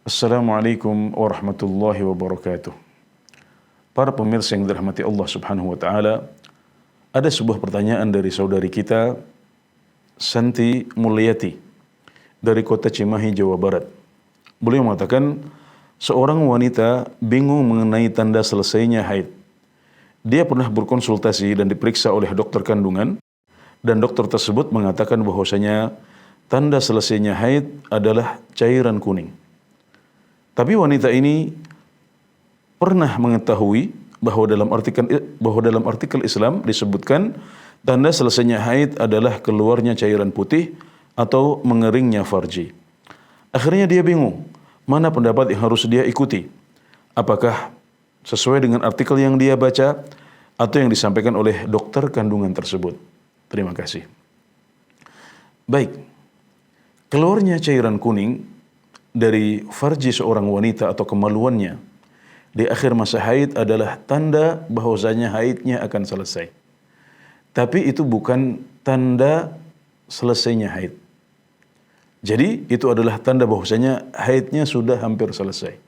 Assalamualaikum warahmatullahi wabarakatuh. Para pemirsa yang dirahmati Allah Subhanahu wa taala, ada sebuah pertanyaan dari saudari kita Santi Mulyati dari kota Cimahi, Jawa Barat. Beliau mengatakan, seorang wanita bingung mengenai tanda selesainya haid. Dia pernah berkonsultasi dan diperiksa oleh dokter kandungan, dan dokter tersebut mengatakan bahwasanya tanda selesainya haid adalah cairan kuning. Tapi wanita ini pernah mengetahui bahwa dalam artikel Islam disebutkan tanda selesainya haid adalah keluarnya cairan putih atau mengeringnya farji. Akhirnya dia bingung, mana pendapat yang harus dia ikuti? Apakah sesuai dengan artikel yang dia baca atau yang disampaikan oleh dokter kandungan tersebut? Terima kasih. Baik, keluarnya cairan kuning dari farji seorang wanita atau kemaluannya di akhir masa haid adalah tanda bahwasanya haidnya akan selesai. Tapi itu bukan tanda selesainya haid. Jadi itu adalah tanda bahwasanya haidnya sudah hampir selesai.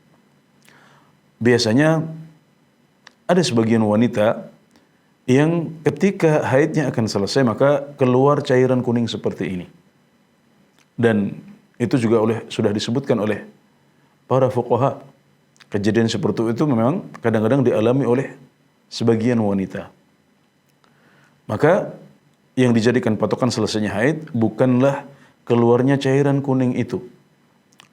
Biasanya ada sebagian wanita yang ketika haidnya akan selesai maka keluar cairan kuning seperti ini. Dan itu juga sudah disebutkan oleh para fuqaha. Kejadian seperti itu memang kadang-kadang dialami oleh sebagian wanita. Maka yang dijadikan patokan selesainya haid bukanlah keluarnya cairan kuning itu.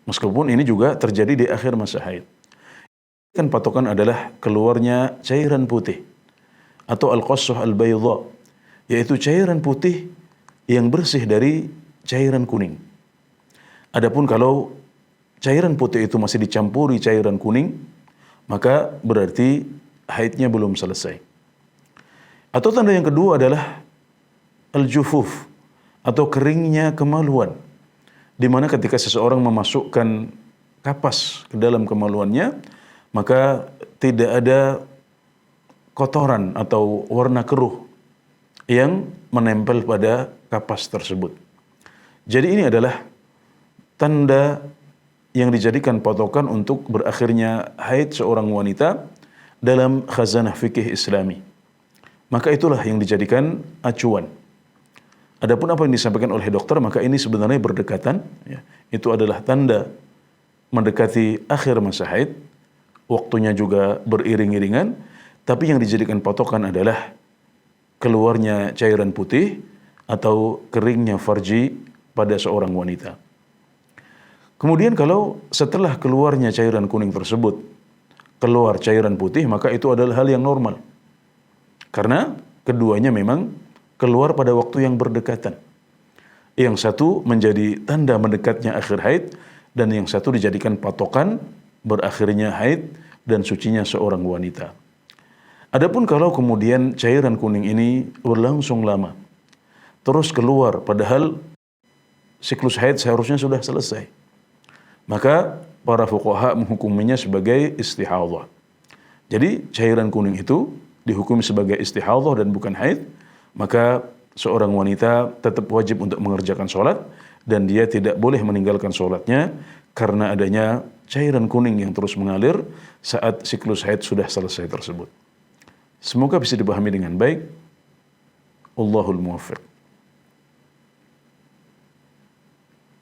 Meskipun ini juga terjadi di akhir masa haid. Kan patokan adalah keluarnya cairan putih atau al-qassah al-bayda, yaitu cairan putih yang bersih dari cairan kuning. Adapun kalau cairan putih itu masih dicampuri cairan kuning, maka berarti haidnya belum selesai. Atau tanda yang kedua adalah al-jufuf atau keringnya kemaluan, di mana ketika seseorang memasukkan kapas ke dalam kemaluannya, maka tidak ada kotoran atau warna keruh yang menempel pada kapas tersebut. Jadi ini adalah tanda yang dijadikan patokan untuk berakhirnya haid seorang wanita dalam khazanah fikih Islami. Maka itulah yang dijadikan acuan. Adapun apa yang disampaikan oleh dokter, maka ini sebenarnya berdekatan. Ya. Itu adalah tanda mendekati akhir masa haid. Waktunya juga beriring-iringan. Tapi yang dijadikan patokan adalah keluarnya cairan putih atau keringnya farji pada seorang wanita. Kemudian kalau setelah keluarnya cairan kuning tersebut keluar cairan putih, maka itu adalah hal yang normal. Karena keduanya memang keluar pada waktu yang berdekatan. Yang satu menjadi tanda mendekatnya akhir haid, dan yang satu dijadikan patokan berakhirnya haid dan sucinya seorang wanita. Adapun kalau kemudian cairan kuning ini berlangsung lama, terus keluar padahal siklus haid seharusnya sudah selesai, maka para fuqaha menghukuminya sebagai istihadhah. Jadi cairan kuning itu dihukumi sebagai istihadhah dan bukan haid, maka seorang wanita tetap wajib untuk mengerjakan sholat dan dia tidak boleh meninggalkan sholatnya karena adanya cairan kuning yang terus mengalir saat siklus haid sudah selesai tersebut. Semoga bisa dipahami dengan baik. Allahul muwaffiq.